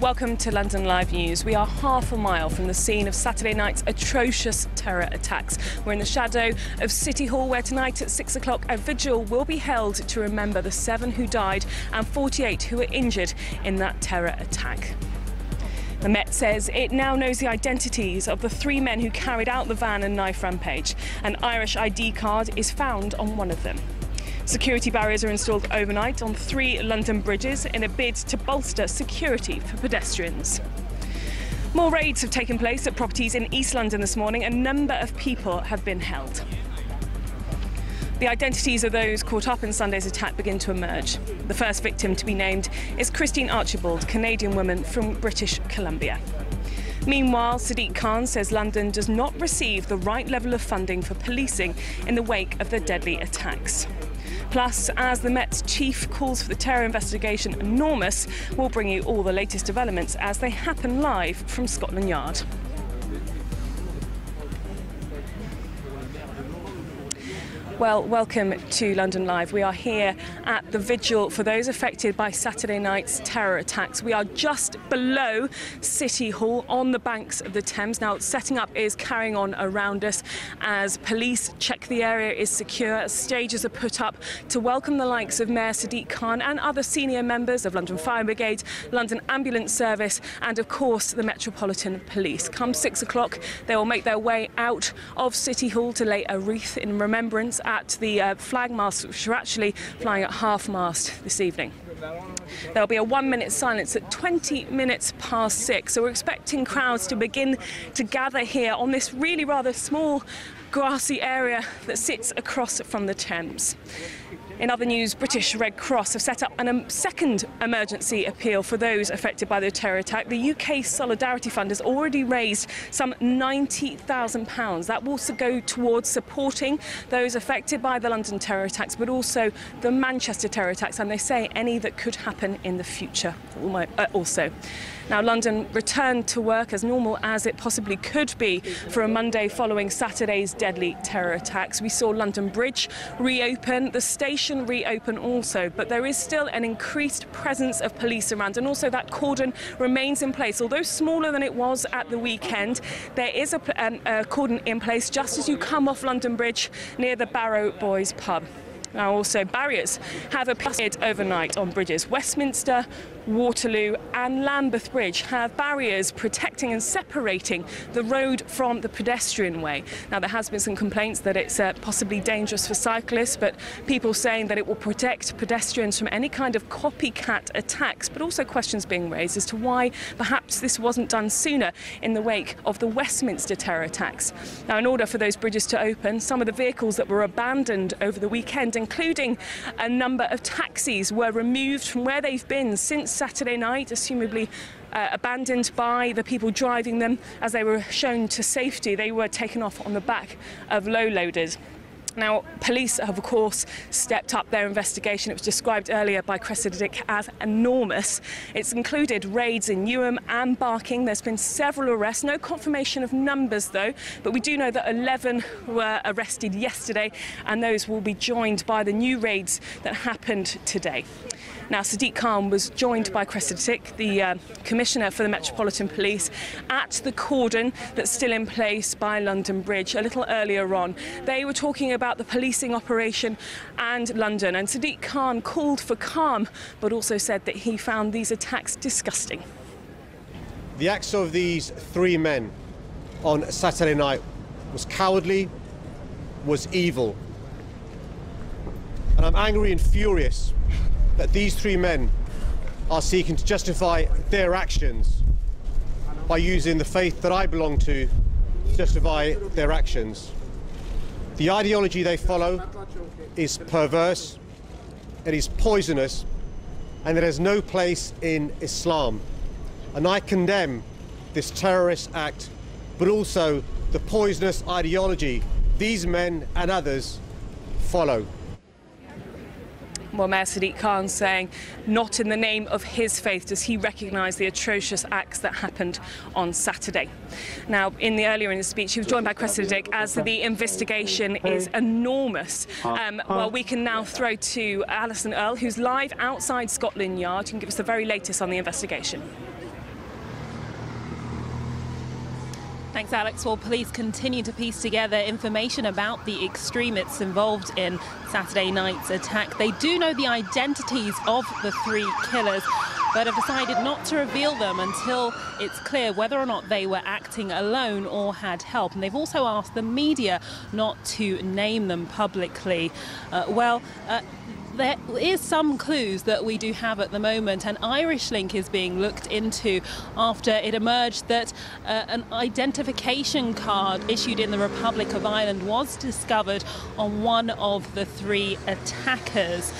Welcome to London Live News. We are half a mile from the scene of Saturday night's atrocious terror attacks. We're in the shadow of City Hall, where tonight at 6 o'clock a vigil will be held to remember the 7 who died and 48 who were injured in that terror attack. The Met says it now knows the identities of the 3 men who carried out the van and knife rampage. An Irish ID card is found on one of them. Security barriers are installed overnight on 3 London bridges in a bid to bolster security for pedestrians. More raids have taken place at properties in East London this morning. A number of people have been held. The identities of those caught up in Sunday's attack begin to emerge. The first victim to be named is Christine Archibald, a Canadian woman from British Columbia. Meanwhile, Sadiq Khan says London does not receive the right level of funding for policing in the wake of the deadly attacks. Plus, as the Met's chief calls for the terror investigation enormous, we'll bring you all the latest developments as they happen live from Scotland Yard. Well, welcome to London Live. We are here at the vigil for those affected by Saturday night's terror attacks. We are just below City Hall on the banks of the Thames. Now, setting up is carrying on around us as police check the area is secure. Stages are put up to welcome the likes of Mayor Sadiq Khan and other senior members of London Fire Brigade, London Ambulance Service and, of course, the Metropolitan Police. Come 6 o'clock, they will make their way out of City Hall to lay a wreath in remembrance at the flag masts, which are actually flying at half-mast this evening. There'll be a 1-minute silence at 20 minutes past 6, so we're expecting crowds to begin to gather here on this really rather small grassy area that sits across from the Thames. In other news, British Red Cross have set up a second emergency appeal for those affected by the terror attack. The UK Solidarity Fund has already raised some £90,000. That will also go towards supporting those affected by the London terror attacks, but also the Manchester terror attacks, and they say any that could happen in the future also. Now, London returned to work as normal as it possibly could be for a Monday following Saturday's deadly terror attacks. We saw London Bridge reopen, the station reopen also, but there is still an increased presence of police around, and also that cordon remains in place. Although smaller than it was at the weekend, there is a cordon in place just as you come off London Bridge near the Barrow Boys pub. Now, also, barriers have appeared overnight on bridges. Westminster, Waterloo and Lambeth Bridge have barriers protecting and separating the road from the pedestrian way. Now, there has been some complaints that it's possibly dangerous for cyclists, but people saying that it will protect pedestrians from any kind of copycat attacks, but also questions being raised as to why perhaps this wasn't done sooner in the wake of the Westminster terror attacks. Now, in order for those bridges to open, some of the vehicles that were abandoned over the weekend, including a number of taxis, were removed from where they've been since Saturday night, assumably abandoned by the people driving them as they were shown to safety. They were taken off on the back of low loaders. Now, police have, of course, stepped up their investigation. It was described earlier by Cressida as enormous. It's included raids in Newham and Barking. There's been several arrests. No confirmation of numbers, though, but we do know that 11 were arrested yesterday, and those will be joined by the new raids that happened today. Now, Sadiq Khan was joined by Cressida, the Commissioner for the Metropolitan Police, at the cordon that's still in place by London Bridge a little earlier on. They were talking about the policing operation and London, and Sadiq Khan called for calm, but also said that he found these attacks disgusting. The acts of these 3 men on Saturday night was cowardly, was evil. And I'm angry and furious that these 3 men are seeking to justify their actions by using the faith that I belong to justify their actions. The ideology they follow is perverse, it is poisonous, and it has no place in Islam. And I condemn this terrorist act, but also the poisonous ideology these men and others follow. Well, Mayor Sadiq Khan saying not in the name of his faith does he recognise the atrocious acts that happened on Saturday. Now, earlier in the speech, he was joined by Cressida as the investigation is enormous. Well, we can now throw to Alison Earle, who's live outside Scotland Yard. She can give us the very latest on the investigation. Thanks, Alex. Well, police continue to piece together information about the extremists involved in Saturday night's attack. They do know the identities of the three killers, but have decided not to reveal them until it's clear whether or not they were acting alone or had help. And they've also asked the media not to name them publicly. There is some clues that we do have at the moment. An Irish link is being looked into after it emerged that an identification card issued in the Republic of Ireland was discovered on one of the three attackers.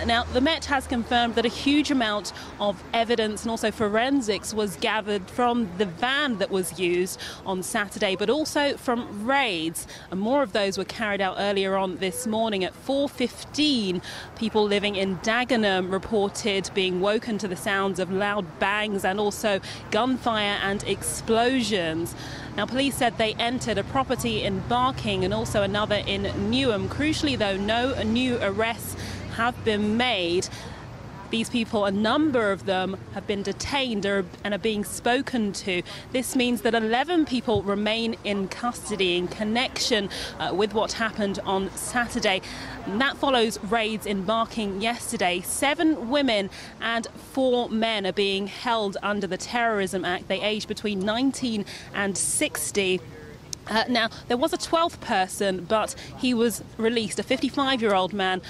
Now, the Met has confirmed that a huge amount of evidence and also forensics was gathered from the van that was used on Saturday, but also from raids. And more of those were carried out earlier on this morning at 4:15. People living in Dagenham reported being woken to the sounds of loud bangs and also gunfire and explosions. Now, police said they entered a property in Barking and also another in Newham. Crucially, though, no new arrests have been made. These people, a number of them, have been detained and are being spoken to. This means that 11 people remain in custody in connection with what happened on Saturday. And that follows raids in Barking yesterday. 7 women and 4 men are being held under the Terrorism Act. They aged between 19 and 60. Now, there was a 12th person, but he was released, a 55-year-old man,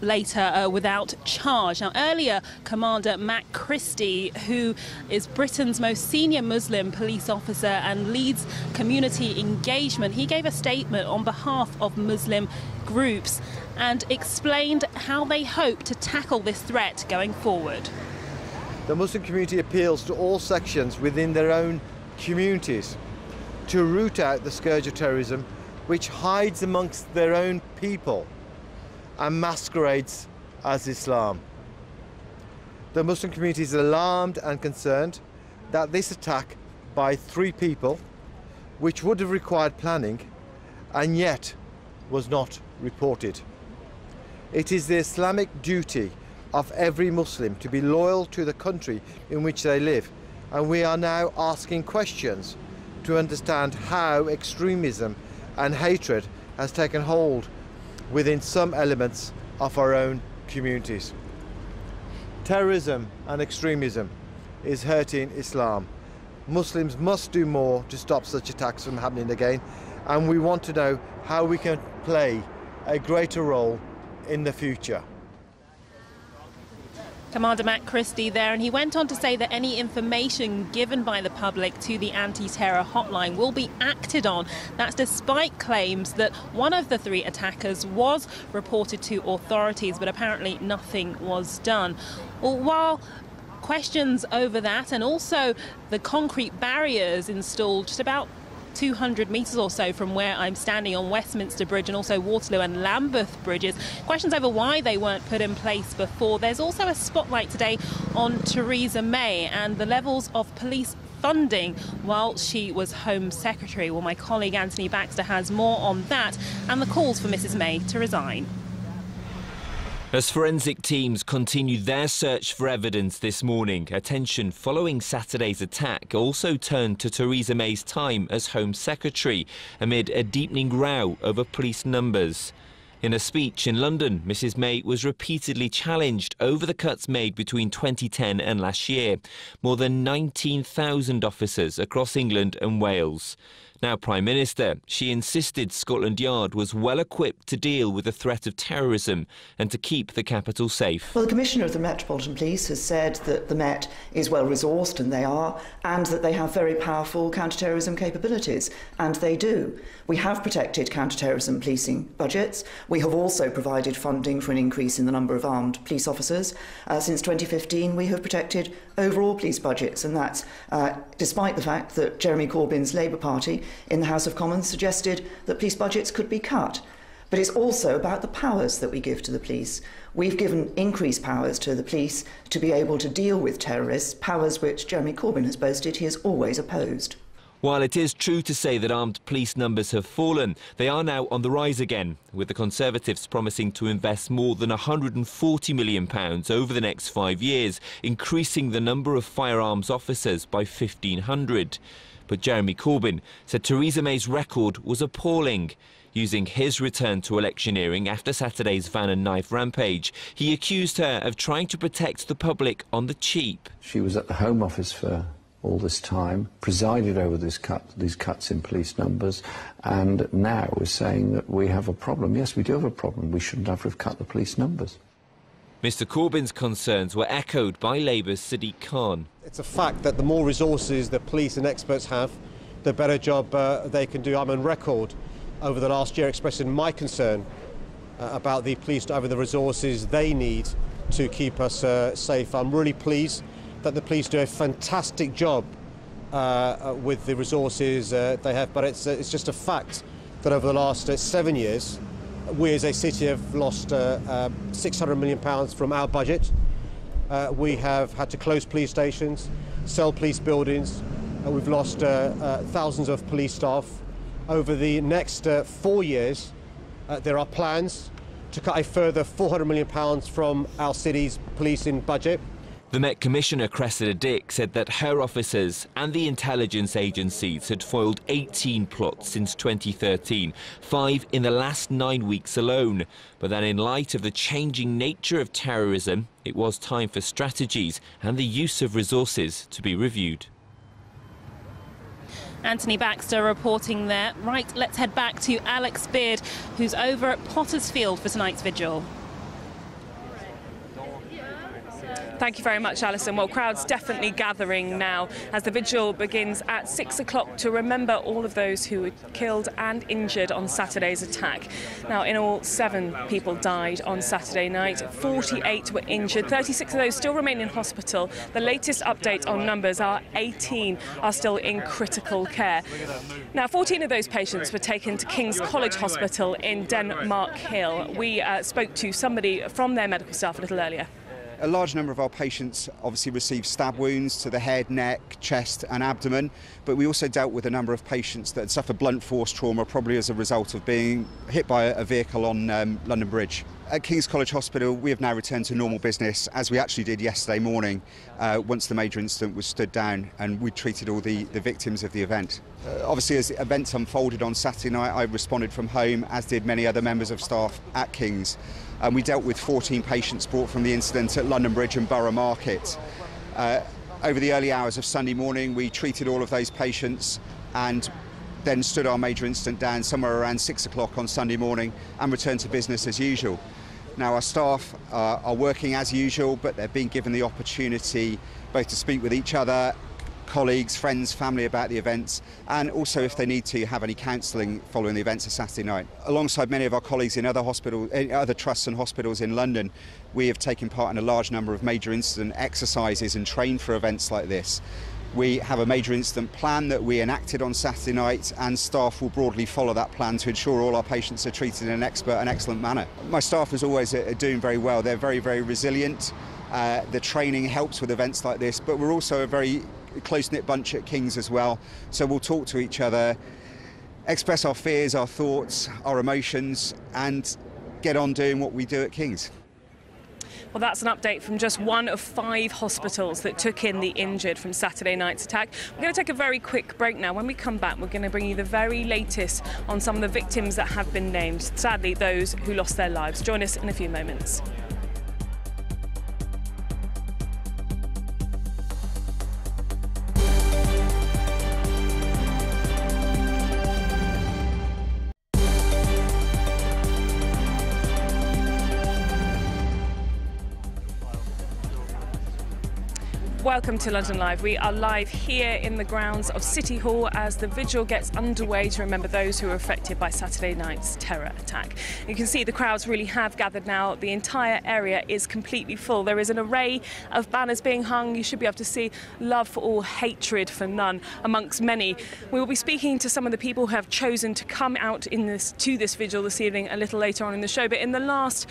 later without charge. Now, earlier, Commander Matt Christie, who is Britain's most senior Muslim police officer and leads community engagement, he gave a statement on behalf of Muslim groups and explained how they hope to tackle this threat going forward. The Muslim community appeals to all sections within their own communities to root out the scourge of terrorism, which hides amongst their own people and masquerades as Islam. The Muslim community is alarmed and concerned that this attack by 3 people, which would have required planning and yet was not reported. It is the Islamic duty of every Muslim to be loyal to the country in which they live, and we are now asking questions to understand how extremism and hatred has taken hold within some elements of our own communities. Terrorism and extremism is hurting Islam. Muslims must do more to stop such attacks from happening again, and we want to know how we can play a greater role in the future. Commander Matt Christie there, and he went on to say that any information given by the public to the anti-terror hotline will be acted on. That's despite claims that one of the 3 attackers was reported to authorities, but apparently nothing was done. Well, while questions over that and also the concrete barriers installed just about 200 metres or so from where I'm standing on Westminster Bridge and also Waterloo and Lambeth bridges. Questions over why they weren't put in place before. There's also a spotlight today on Theresa May and the levels of police funding while she was Home Secretary. Well, my colleague Anthony Baxter has more on that and the calls for Mrs May to resign. As forensic teams continue their search for evidence this morning, attention following Saturday's attack also turned to Theresa May's time as Home Secretary amid a deepening row over police numbers. In a speech in London, Mrs May was repeatedly challenged over the cuts made between 2010 and last year. More than 19,000 officers across England and Wales. Now Prime Minister, she insisted Scotland Yard was well equipped to deal with the threat of terrorism and to keep the capital safe. Well, the Commissioner of the Metropolitan Police has said that the Met is well resourced, and they are, and that they have very powerful counter-terrorism capabilities, and they do. We have protected counter-terrorism policing budgets. We have also provided funding for an increase in the number of armed police officers. Since 2015, we have protected overall police budgets, and that's despite the fact that Jeremy Corbyn's Labour Party in the House of Commons suggested that police budgets could be cut. But it's also about the powers that we give to the police. We've given increased powers to the police to be able to deal with terrorists, powers which Jeremy Corbyn has boasted he has always opposed. While it is true to say that armed police numbers have fallen, they are now on the rise again, with the Conservatives promising to invest more than £140 million over the next 5 years, increasing the number of firearms officers by 1,500. But Jeremy Corbyn said Theresa May's record was appalling. Using his return to electioneering after Saturday's van and knife rampage, he accused her of trying to protect the public on the cheap. She was at the Home Office for all this time, presided over these cuts in police numbers, and now is saying that we have a problem. Yes, we do have a problem. We shouldn't have cut the police numbers. Mr Corbyn's concerns were echoed by Labour's Sadiq Khan. It's a fact that the more resources the police and experts have, the better job they can do. I'm on record over the last year expressing my concern about the police having the resources they need to keep us safe. I'm really pleased that the police do a fantastic job with the resources they have, but it's just a fact that over the last 7 years, we as a city have lost £600 million from our budget. We have had to close police stations, sell police buildings, we've lost thousands of police staff. Over the next 4 years, there are plans to cut a further £400 million from our city's policing budget. The Met Commissioner Cressida Dick said that her officers and the intelligence agencies had foiled 18 plots since 2013, 5 in the last 9 weeks alone. But then in light of the changing nature of terrorism, it was time for strategies and the use of resources to be reviewed. Anthony Baxter reporting there. Right, let's head back to Alex Beard, who's over at Pottersfield for tonight's vigil. Thank you very much, Alison. Well, crowds definitely gathering now as the vigil begins at 6 o'clock to remember all of those who were killed and injured on Saturday's attack. Now, in all, 7 people died on Saturday night, 48 were injured, 36 of those still remain in hospital. The latest update on numbers are 18 are still in critical care. Now, 14 of those patients were taken to King's College Hospital in Denmark Hill. We spoke to somebody from their medical staff a little earlier. A large number of our patients obviously received stab wounds to the head, neck, chest and abdomen, but we also dealt with a number of patients that had suffered blunt force trauma, probably as a result of being hit by a vehicle on London Bridge. At King's College Hospital, we have now returned to normal business, as we actually did yesterday morning, once the major incident was stood down and we treated all the victims of the event. Obviously, as events unfolded on Saturday night, I responded from home, as did many other members of staff at King's. And we dealt with 14 patients brought from the incident at London Bridge and Borough Market. Over the early hours of Sunday morning, we treated all of those patients and then stood our major incident down somewhere around 6 o'clock on Sunday morning and returned to business as usual. Now, our staff are working as usual, but they're being given the opportunity both to speak with each other, colleagues, friends, family about the events, and also, if they need to, have any counselling following the events of Saturday night. Alongside many of our colleagues in other trusts and hospitals in London, we have taken part in a large number of major incident exercises and trained for events like this. We have a major incident plan that we enacted on Saturday night, and staff will broadly follow that plan to ensure all our patients are treated in an expert and excellent manner. My staff, as always, are doing very well. They're very, very resilient. The training helps with events like this, but we're also a very close-knit bunch at King's as well, so we'll talk to each other, express our fears, our thoughts, our emotions, and get on doing what we do at King's. Well, that's an update from just one of 5 hospitals that took in the injured from Saturday night's attack. We're going to take a very quick break now. When we come back, we're going to bring you the very latest on some of the victims that have been named, sadly those who lost their lives. Join us in a few moments. Welcome to London Live. We are live here in the grounds of City Hall as the vigil gets underway to remember those who were affected by Saturday night's terror attack. You can see the crowds really have gathered now. The entire area is completely full. There is an array of banners being hung. You should be able to see love for all, hatred for none, amongst many. We will be speaking to some of the people who have chosen to come out to this vigil this evening a little later on in the show. But in the last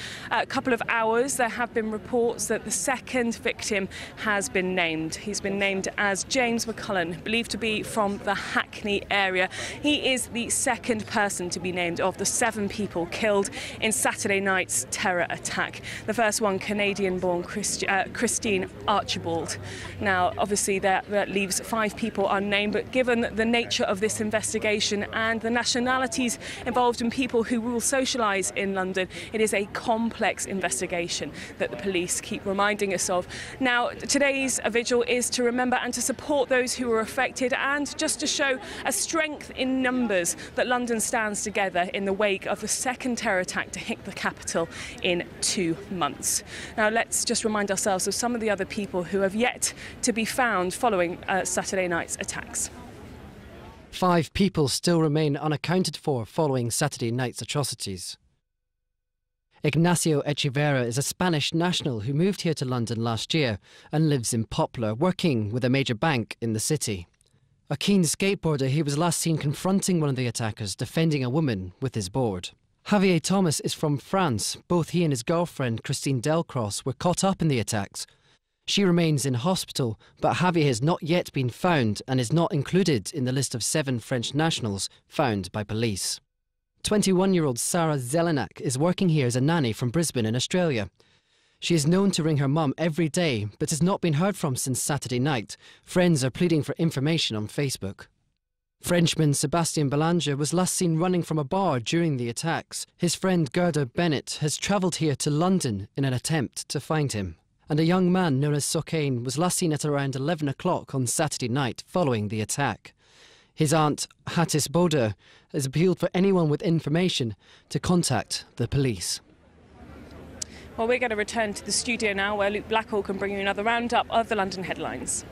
couple of hours, there have been reports that the second victim has been named. named. He's been named as James McCullen, believed to be from the Hackney area. He is the second person to be named of the 7 people killed in Saturday night's terror attack. The first one, Canadian-born Christine Archibald. Now, obviously, that leaves 5 people unnamed, but given the nature of this investigation and the nationalities involved in people who will socialise in London, it is a complex investigation that the police keep reminding us of. Now, today's vigil is to remember and to support those who were affected, and just to show a strength in numbers that London stands together in the wake of the second terror attack to hit the capital in 2 months. Now, let's just remind ourselves of some of the other people who have yet to be found following Saturday night's attacks. 5 people still remain unaccounted for following Saturday night's atrocities. Ignacio Echeverra is a Spanish national who moved here to London last year and lives in Poplar, working with a major bank in the city. A keen skateboarder, he was last seen confronting one of the attackers, defending a woman with his board. Javier Thomas is from France. Both he and his girlfriend, Christine Delcroix, were caught up in the attacks. She remains in hospital, but Javier has not yet been found and is not included in the list of 7 French nationals found by police. 21-year-old Sarah Zelenak is working here as a nanny from Brisbane in Australia. She is known to ring her mum every day, but has not been heard from since Saturday night. Friends are pleading for information on Facebook. Frenchman Sebastien Belanger was last seen running from a bar during the attacks. His friend Gerda Bennett has travelled here to London in an attempt to find him. And a young man known as Sokain was last seen at around 11 o'clock on Saturday night following the attack. His aunt, Hattis Boda, has appealed for anyone with information to contact the police. Well, we're going to return to the studio now, where Luke Blackhall can bring you another roundup of the London headlines.